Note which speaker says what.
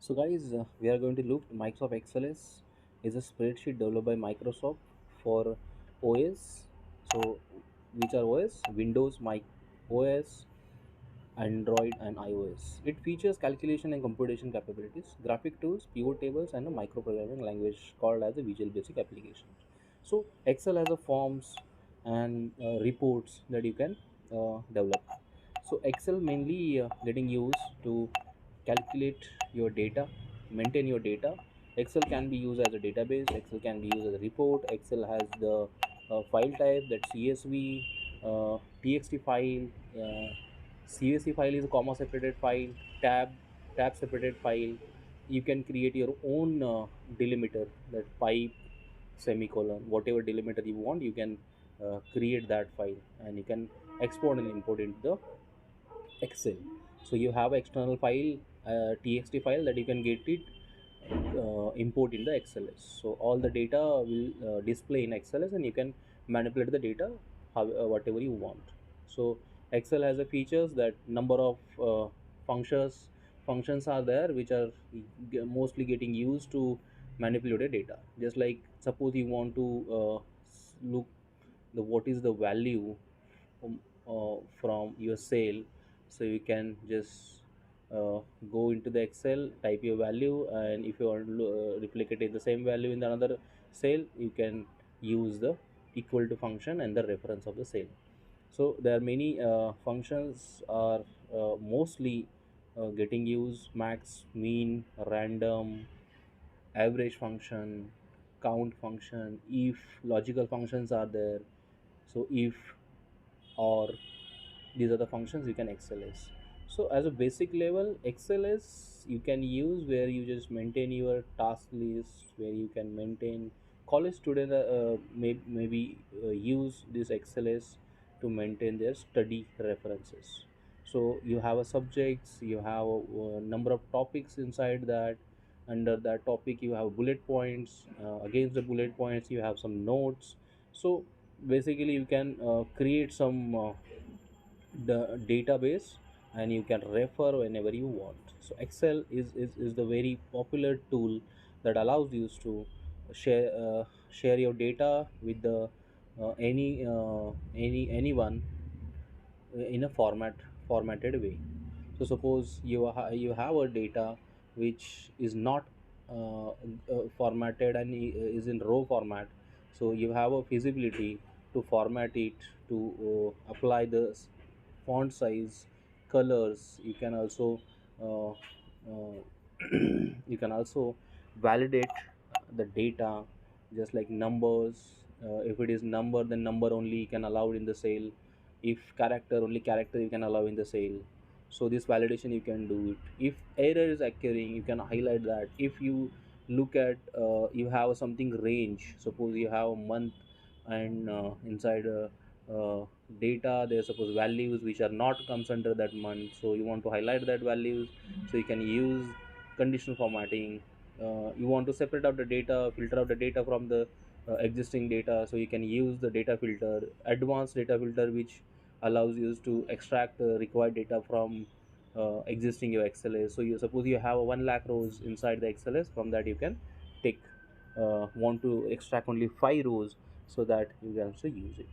Speaker 1: So guys, we are going to look Microsoft XLS is a spreadsheet developed by Microsoft for OS. So which are OS? Windows, Mac OS, Android and iOS. It features calculation and computation capabilities, graphic tools, pivot tables and a microprogramming language called as a Visual Basic application. So Excel has a forms and reports that you can develop. So Excel mainly getting used to calculate your data, maintain your data. Excel can be used as a database. Excel can be used as a report. Excel has the file type that CSV, TXT file. CSV file is a comma separated file. Tab separated file. You can create your own delimiter, that pipe, semicolon, whatever delimiter you want. You can create that file and you can export and import into the Excel. So you have external file, txt file that you can get it import in the XLS. So all the data will display in XLS and you can manipulate the data whatever you want. So Excel has a features that number of functions are there which are mostly getting used to manipulate the data. Just like suppose you want to look the what is the value from your sale. So you can just go into the Excel, type your value, and if you want to replicate it the same value in the another sale, you can use the equal to function and the reference of the sale. So there are many functions are mostly getting used: max, mean, random, average function, count function. If logical functions are there, so if, or, these are the functions you can XLS. So as a basic level, XLS you can use where you just maintain your task list, where you can maintain college student maybe use this XLS to maintain their study references. So you have a subjects, you have a number of topics inside that. Under that topic you have bullet points, against the bullet points you have some notes. So basically you can create some the database and you can refer whenever you want. So Excel is the very popular tool that allows you to share your data with the anyone in a formatted way. So suppose you have a data which is not formatted and is in raw format. So you have a feasibility to format it, to apply the font size, colors. You can also you can also validate the data, just like numbers. If it is number, then number only you can allow in the cell. If character, only character you can allow in the cell. So this validation you can do it. If error is occurring, you can highlight that. If you look at you have something range, suppose you have a month and inside data there's suppose values which are not comes under that month, so you want to highlight that values. So you can use conditional formatting. You want to separate out the data, filter out the data from the existing data, so you can use the data filter, advanced data filter, which allows you to extract the required data from existing your XLS. So you suppose you have 1 lakh rows inside the XLS, from that you can take want to extract only 5 rows, so that you can also use it.